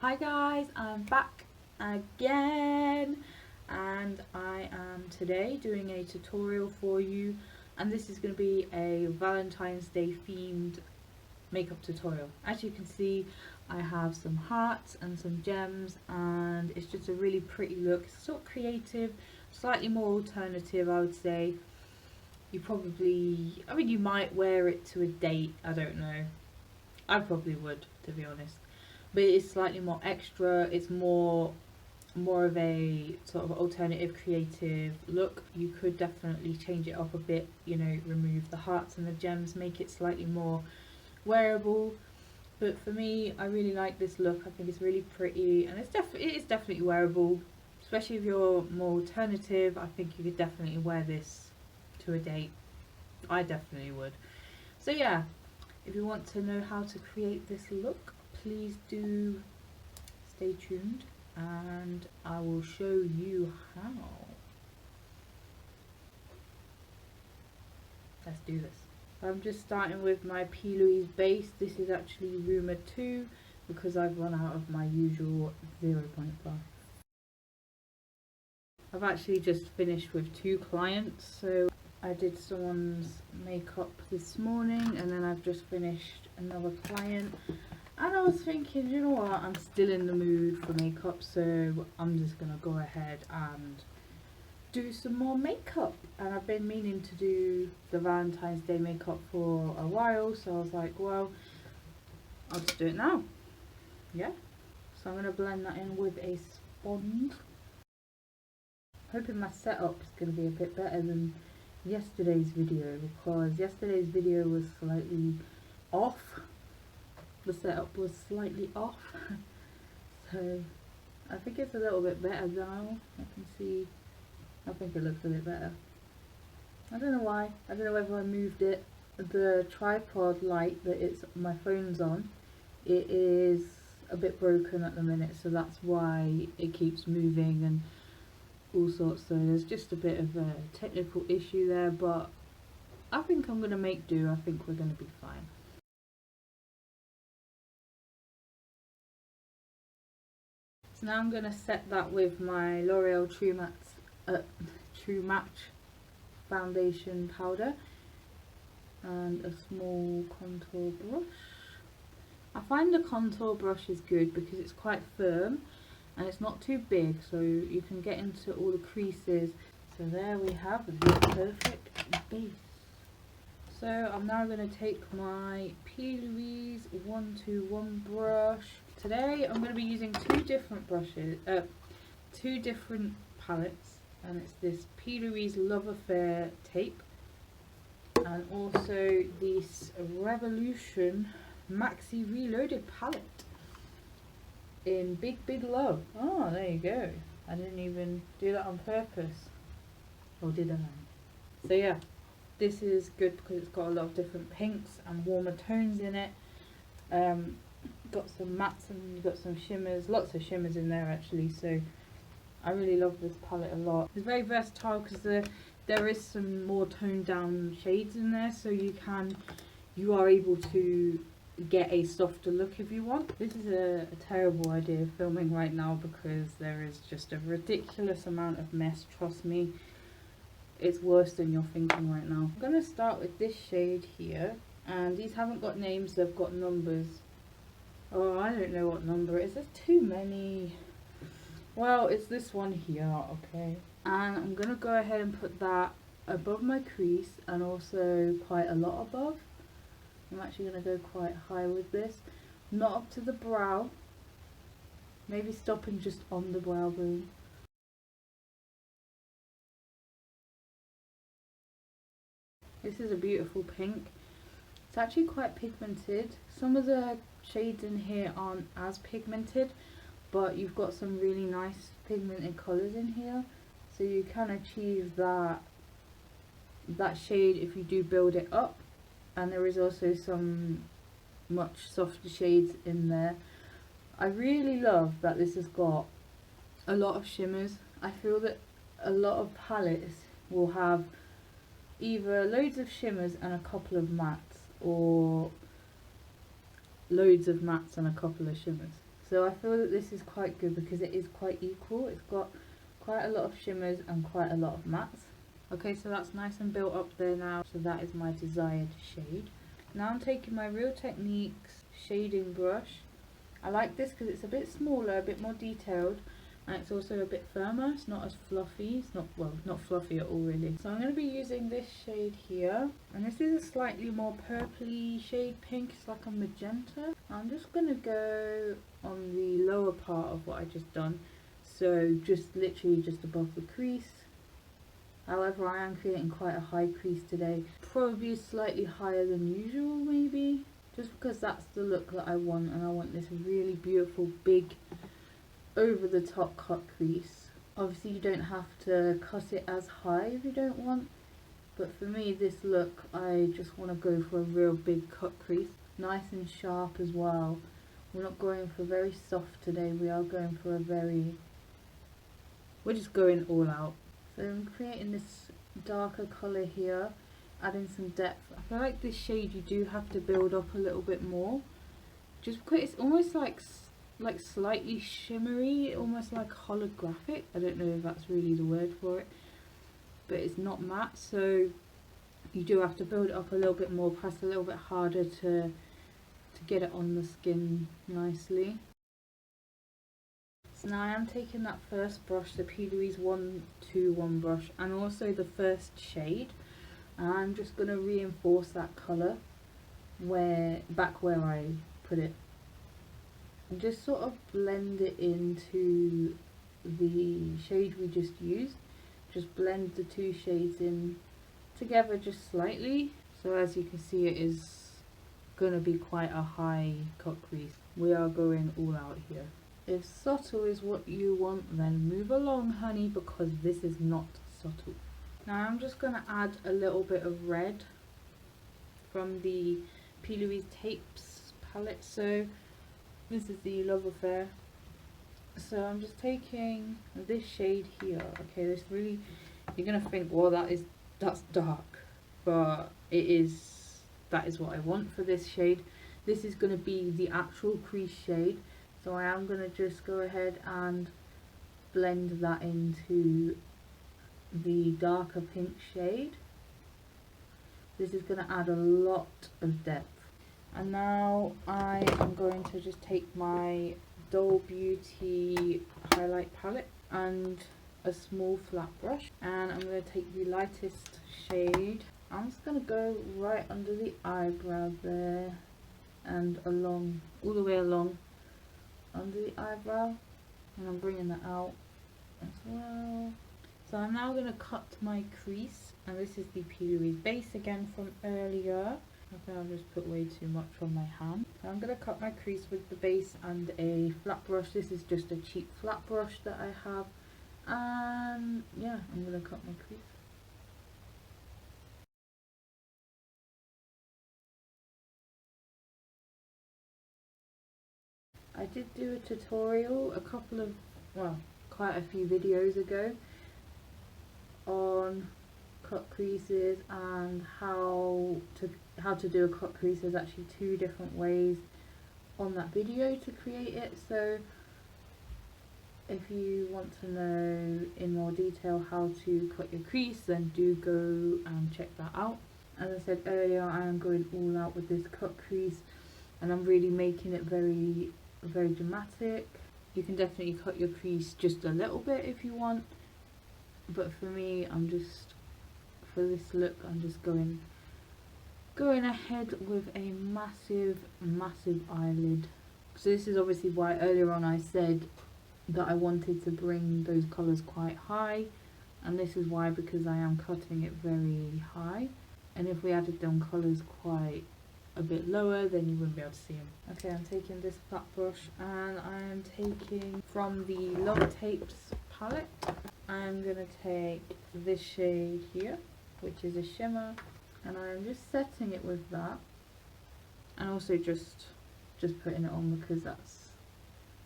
Hi guys, I'm back again and I am today doing a tutorial for you, and this is going to be a Valentine's Day themed makeup tutorial. As you can see, I have some hearts and some gems, and it's just a really pretty look. It's sort of creative, slightly more alternative, I would say. You might wear it to a date, I don't know. I probably would, to be honest, but it's slightly more extra. It's more of a sort of alternative creative look. You could definitely change it up a bit, you know, remove the hearts and the gems, make it slightly more wearable. But for me, I really like this look. I think it's really pretty, and it is definitely wearable, especially if you're more alternative. I think you could definitely wear this to a date. I definitely would. So yeah, if you want to know how to create this look, please do stay tuned and I will show you how. Let's do this. I'm just starting with my P.Louise base. This is actually Rumour 2 because I've run out of my usual 0.5. I've actually just finished with 2 clients, so I did someone's makeup this morning and then I've just finished another client. And I was thinking, you know what, I'm still in the mood for makeup, so I'm just gonna go ahead and do some more makeup. And I've been meaning to do the Valentine's Day makeup for a while, so I was like, well, I'll just do it now. Yeah, so I'm gonna blend that in with a sponge. Hoping my setup is gonna be a bit better than yesterday's video, because yesterday's video was slightly off. The setup was slightly off. So I think it's a little bit better now. I think it looks a bit better. I don't know why. I don't know whether I moved it. The tripod light that my phone's on, it is a bit broken at the minute, so that's why it keeps moving and all sorts. So there's just a bit of a technical issue there, but I think I'm gonna make do. I think we're gonna be fine. So now I'm gonna set that with my L'Oreal True Match foundation powder and a small contour brush. I find the contour brush is good because it's quite firm and it's not too big, so you can get into all the creases. So there we have the perfect base. So I'm now going to take my P.Louise 121 brush. Today I'm going to be using two different palettes, and it's this P.Louise Love Affair tape and also this Revolution Maxi Reloaded palette in Big Love. Oh, there you go. I didn't even do that on purpose. Or did I? So yeah, this is good because it's got a lot of different pinks and warmer tones in it. Got some mattes and got some shimmers, lots of shimmers in there actually, so I really love this palette a lot. It's very versatile because there is some more toned down shades in there, so you are able to get a softer look if you want. This is a terrible idea filming right now because there is just a ridiculous amount of mess, trust me. It's worse than you're thinking right now. I'm going to start with this shade here, and these haven't got names, they've got numbers. Oh, I don't know what number it is, there's too many. Well, it's this one here, okay. And I'm going to go ahead and put that above my crease and also quite a lot above. I'm actually going to go quite high with this. Not up to the brow. Maybe stopping just on the brow bone. This is a beautiful pink. It's actually quite pigmented. Some of the shades in here aren't as pigmented, but you've got some really nice pigmented colours in here. So you can achieve that shade if you do build it up. And there is also some much softer shades in there. I really love that this has got a lot of shimmers. I feel that a lot of palettes will have either loads of shimmers and a couple of mattes, or loads of mattes and a couple of shimmers. So I feel that this is quite good because it is quite equal. It's got quite a lot of shimmers and quite a lot of mattes. Okay, so that's nice and built up there now. So that is my desired shade. Now I'm taking my Real Techniques shading brush. I like this because it's a bit smaller, a bit more detailed, and it's also a bit firmer. It's not as fluffy. It's not, well, not fluffy at all really. So I'm going to be using this shade here, and this is a slightly more purpley shade pink. It's like a magenta. I'm just going to go on the lower part of what I just done, so just literally just above the crease. However, I am creating quite a high crease today, probably slightly higher than usual maybe, just because that's the look that I want, and I want this really beautiful big over the top cut crease. Obviously you don't have to cut it as high if you don't want, but for me this look, I just want to go for a real big cut crease, nice and sharp as well. We're not going for very soft today, we are going for a very, we're just going all out. So I'm creating this darker colour here, adding some depth. I feel like this shade you do have to build up a little bit more, just because it's almost like slightly shimmery, almost like holographic. I don't know if that's really the word for it, but it's not matte, so you do have to build it up a little bit more, press a little bit harder to get it on the skin nicely. So now I am taking that first brush, the P.Louise 121 brush, and also the first shade, and I'm just going to reinforce that colour back where I put it, and just sort of blend it into the shade we just used. Just blend the two shades in together just slightly. So as you can see, it is going to be quite a high cut crease. We are going all out here. If subtle is what you want, then move along honey, because this is not subtle. Now I'm just going to add a little bit of red from the P.Louise Tapes palette. So this is the Love Affair. So I'm just taking this shade here. Okay, this really, you're going to think, well, that's dark, but that is what I want for this shade. This is going to be the actual crease shade. So I am going to just go ahead and blend that into the darker pink shade. This is going to add a lot of depth. And now I am going to just take my Doll Beauty highlight palette and a small flat brush, and I'm going to take the lightest shade. I'm just going to go right under the eyebrow there and along, all the way along under the eyebrow, and I'm bringing that out as well. So I'm now going to cut my crease, and this is the P.Louise base again from earlier. I think I've just put way too much on my hand. So I'm going to cut my crease with the base and a flat brush. This is just a cheap flat brush that I have, and yeah, I'm going to cut my crease. I did do a tutorial quite a few videos ago on cut creases and how to do a cut crease. There's actually 2 different ways on that video to create it, so if you want to know in more detail how to cut your crease, then do go and check that out. As I said earlier, I am going all out with this cut crease, and I'm really making it very, very dramatic. You can definitely cut your crease just a little bit if you want, but for me, for this look, I'm just going ahead with a massive eyelid. So this is obviously why earlier on I said that I wanted to bring those colours quite high, and this is why, because I am cutting it very high, and if we added them colours quite a bit lower, then you wouldn't be able to see them. Okay, I'm taking this flat brush, and I am taking from the Love Tapes palette, I'm going to take this shade here, which is a shimmer, and I'm just setting it with that, and also just putting it on because that's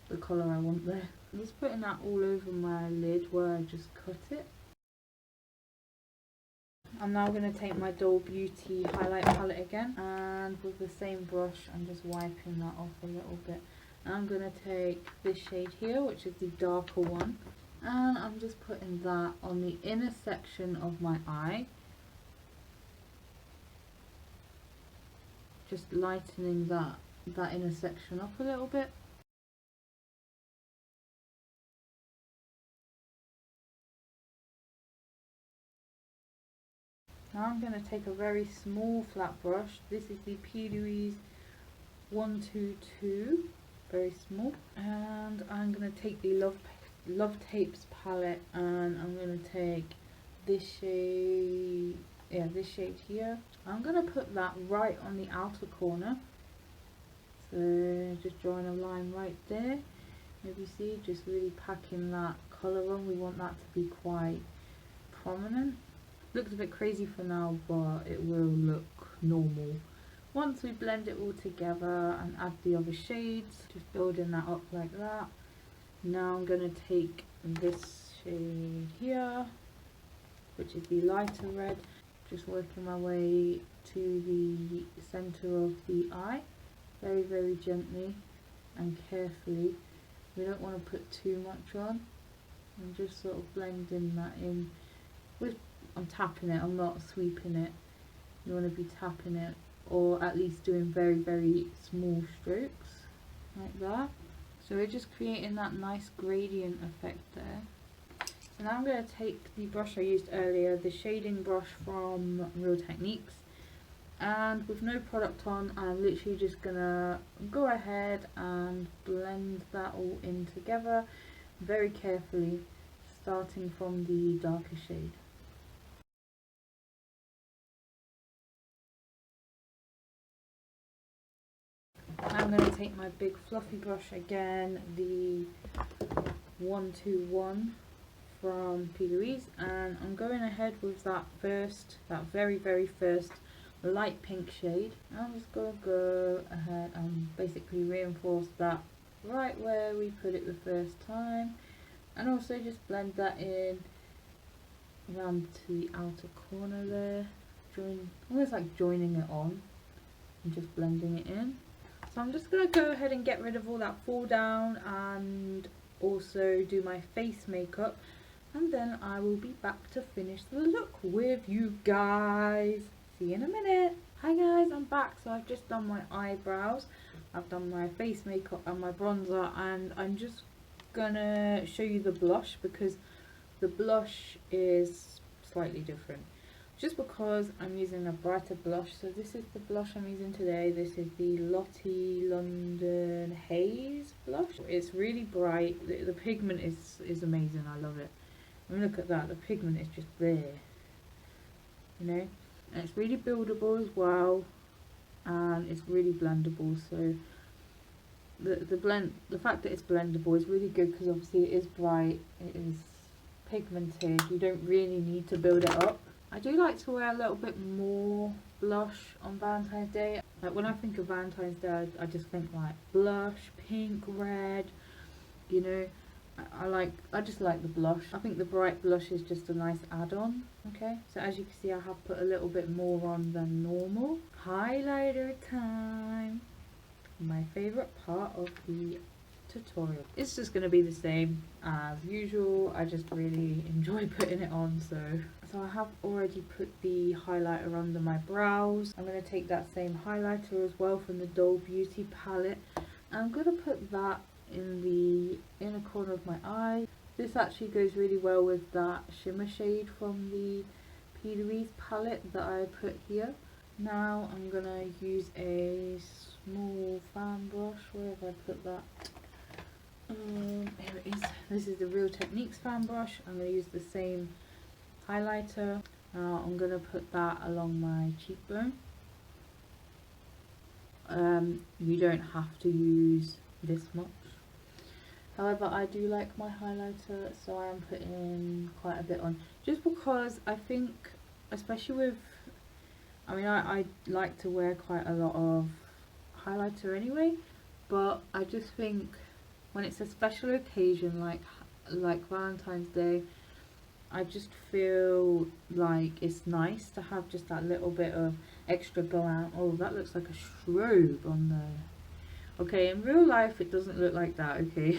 the colour I want there. I'm just putting that all over my lid where I just cut it. I'm now going to take my Doll Beauty highlight palette again, and with the same brush I'm just wiping that off a little bit. I'm going to take this shade here, which is the darker one, and I'm just putting that on the inner section of my eye, just lightening that inner section up a little bit. Now I'm going to take a very small flat brush. This is the P.Louise 122, very small, and I'm going to take the Love Tapes palette, and I'm going to take this shade, this shade here. I'm going to put that right on the outer corner, so just drawing a line right there. If you see, just really packing that colour on. We want that to be quite prominent. Looks a bit crazy for now, but it will look normal once we blend it all together and add the other shades. Just building that up like that. Now I'm going to take this shade here, which is the lighter red, just working my way to the centre of the eye, very, very gently and carefully. We don't want to put too much on. I'm just sort of blending that in with, I'm tapping it, I'm not sweeping it. You want to be tapping it, or at least doing very, very small strokes like that. So we're just creating that nice gradient effect there. So now I'm going to take the brush I used earlier, the shading brush from Real Techniques, and with no product on, I'm literally just going to go ahead and blend that all in together very carefully, starting from the darker shade. I'm going to take my big fluffy brush again, the 121 from P.Louise, and I'm going ahead with that very, very first light pink shade. I'm just going to go ahead and basically reinforce that right where we put it the first time, and also just blend that in around to the outer corner there, almost like joining it on and just blending it in. So I'm just going to go ahead and get rid of all that fall down and also do my face makeup, and then I will be back to finish the look with you guys. See you in a minute. Hi guys, I'm back. So I've just done my eyebrows, I've done my face makeup and my bronzer, and I'm just gonna show you the blush because the blush is slightly different. Just because I'm using a brighter blush. So this is the blush I'm using today. This is the Lottie London Haze blush. It's really bright. The pigment is amazing. I love it. I mean, look at that. The pigment is just there. You know? And it's really buildable as well. And it's really blendable. So the fact that it's blendable is really good because obviously it is bright. It is pigmented. You don't really need to build it up. I do like to wear a little bit more blush on Valentine's Day. Like when I think of Valentine's Day, I just think like blush, pink, red, you know. I just like the blush. I think the bright blush is just a nice add-on. Okay, so as you can see, I have put a little bit more on than normal. Highlighter time. My favourite part of the tutorial. It's just going to be the same as usual. I just really enjoy putting it on. So I have already put the highlighter under my brows. I'm going to take that same highlighter as well from the Doll Beauty palette. I'm going to put that in the inner corner of my eye. This actually goes really well with that shimmer shade from the P.Louise palette that I put here. Now I'm going to use a small fan brush. Where have I put that? Here it is. This is the Real Techniques fan brush. I'm going to use the same highlighter. Now I'm going to put that along my cheekbone. You don't have to use this much. However, I do like my highlighter, so I am putting quite a bit on. Just because I think, especially with, I mean, I like to wear quite a lot of highlighter anyway, but I just think when it's a special occasion like Valentine's Day, I just feel like it's nice to have just that little bit of extra glam. Oh, that looks like a strobe on Okay, in real life it doesn't look like that, okay.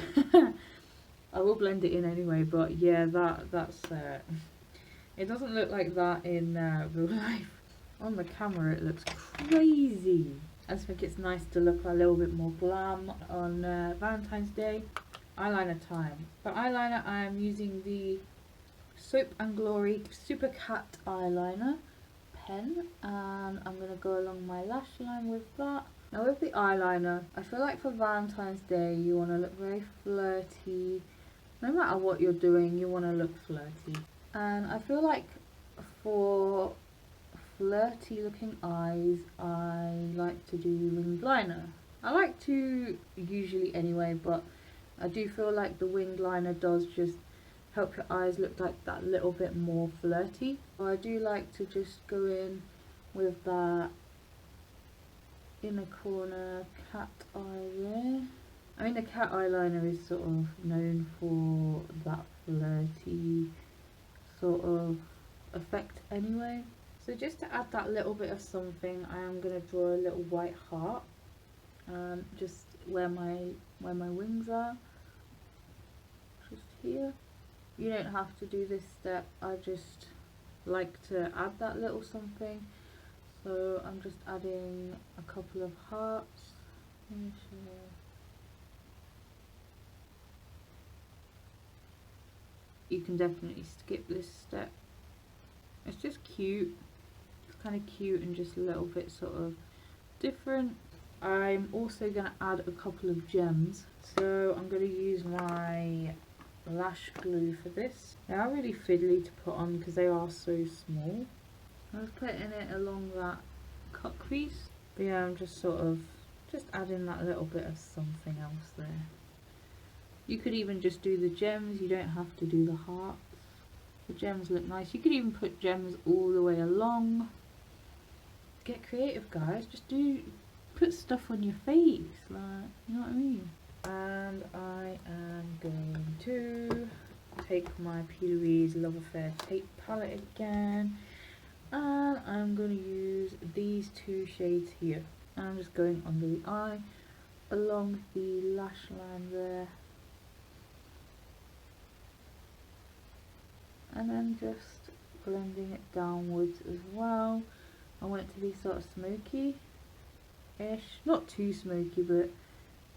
I will blend it in anyway, but yeah, that's it doesn't look like that in real life. On the camera it looks crazy. I just think it's nice to look a little bit more glam on Valentine's Day. Eyeliner time. For eyeliner I am using the Soap and Glory Super Cat eyeliner pen, and I'm going to go along my lash line with that. Now with the eyeliner, I feel like for Valentine's Day you want to look very flirty. No matter what you're doing, you want to look flirty. And I feel like for flirty looking eyes, I like to do winged liner. I like to usually anyway, but I do feel like the winged liner does just help your eyes look like that little bit more flirty. So I do like to just go in with that inner corner cat eye there. I mean, the cat eyeliner is sort of known for that flirty sort of effect anyway. So just to add that little bit of something, I am going to draw a little white heart, just where my wings are, just here. You don't have to do this step, I just like to add that little something. So I'm just adding a couple of hearts. You can definitely skip this step. It's just cute. It's kind of cute and just a little bit sort of different. I'm also going to add a couple of gems. So I'm going to use my lash glue for this. They are really fiddly to put on because they are so small. I was putting it along that cut crease. But yeah, I'm just sort of just adding that little bit of something else there. You could even just do the gems, you don't have to do the hearts. The gems look nice. You could even put gems all the way along. Get creative, guys. Just put stuff on your face, like, you know what I mean? And I am going to take my P.Louise Love Affair tape palette again, and I'm going to use these two shades here. And I'm just going under the eye, along the lash line there, and then just blending it downwards as well. I want it to be sort of smoky-ish, not too smoky, but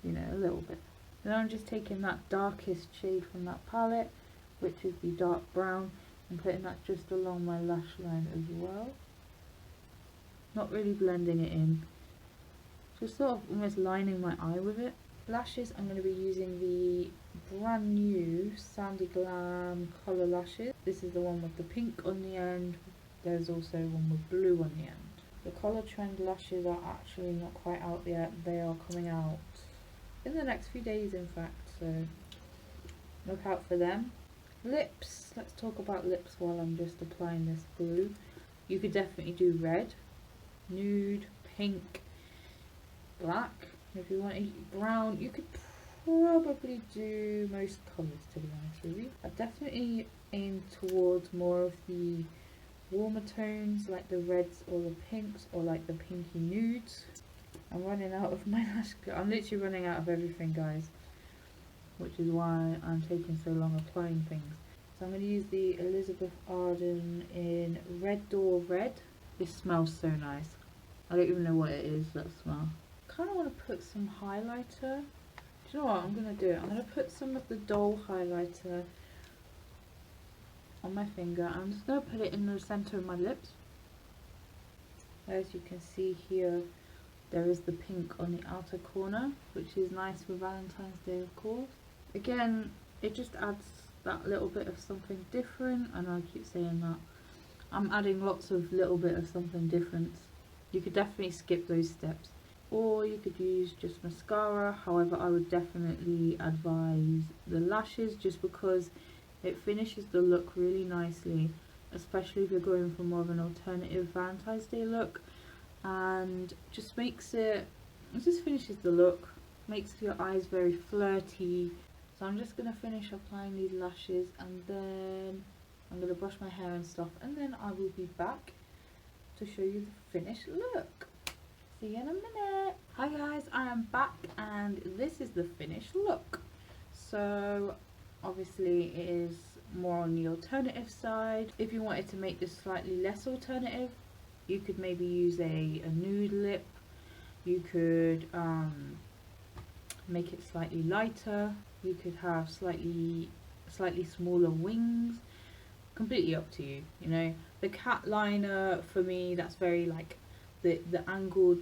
you know, a little bit. Then I'm just taking that darkest shade from that palette, which is the dark brown, and putting that just along my lash line as well. Not really blending it in, just sort of almost lining my eye with it. Lashes, I'm going to be using the brand new SandyGlam colour lashes. This is the one with the pink on the end. There's also one with blue on the end. The Colour Trend lashes are actually not quite out yet. They are coming out in the next few days, in fact, so look out for them. Lips, let's talk about lips while I'm just applying this glue. You could definitely do red, nude, pink, black. If you want brown, you could probably do most colours, to be honest with you. I definitely aim towards more of the warmer tones, like the reds or the pinks, or like the pinky nudes. I'm running out of my lash glue. I'm literally running out of everything, guys, which is why I'm taking so long applying things. So I'm going to use the Elizabeth Arden in Red Door Red. This smells so nice. I don't even know what it is, that smell. I kind of want to put some highlighter. Do you know what I'm going to do? I'm going to put some of the Doll highlighter on my finger. I'm just going to put it in the centre of my lips. As you can see here, there is the pink on the outer corner, which is nice for Valentine's Day, of course. Again, it just adds that little bit of something different. I know I keep saying that. I'm adding lots of little bit of something different. You could definitely skip those steps, or you could use just mascara. However, I would definitely advise the lashes, just because it finishes the look really nicely, especially if you're going for more of an alternative Valentine's Day look, and just makes it just finishes the look, makes your eyes very flirty. So I'm just going to finish applying these lashes, and then I'm going to brush my hair and stuff, and then I will be back to show you the finished look. See you in a minute. Hi guys, I am back and this is the finished look. So obviously it is more on the alternative side. If you wanted to make this slightly less alternative, you could maybe use a nude lip. You could make it slightly lighter. You could have slightly smaller wings. Completely up to you, you know. The cat liner for me, that's very like the angle,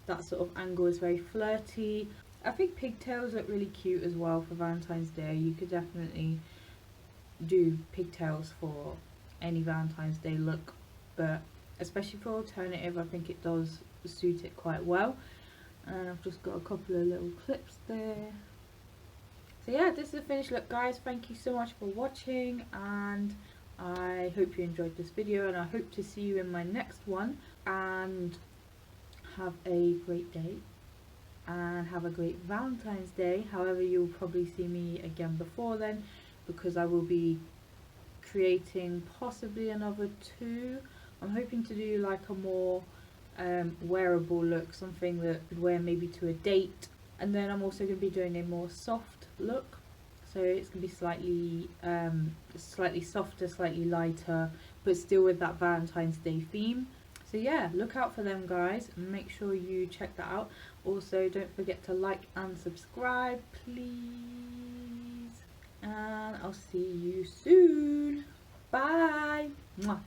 that sort of angle is very flirty. I think pigtails look really cute as well for Valentine's Day. You could definitely do pigtails for any Valentine's Day look, but especially for alternative, I think it does suit it quite well. And I've just got a couple of little clips there. So yeah, this is the finished look, guys. Thank you so much for watching, and I hope you enjoyed this video, and I hope to see you in my next one. And have a great day and have a great Valentine's Day. However, you'll probably see me again before then, because I will be creating possibly another 2. I'm hoping to do like a more wearable look, something that I could wear maybe to a date. And then I'm also going to be doing a more soft look, so it's going to be slightly softer, slightly lighter, but still with that Valentine's Day theme. So yeah, look out for them, guys, and make sure you check that out. Also, don't forget to like and subscribe, please, and I'll see you soon. Bye. Mwah.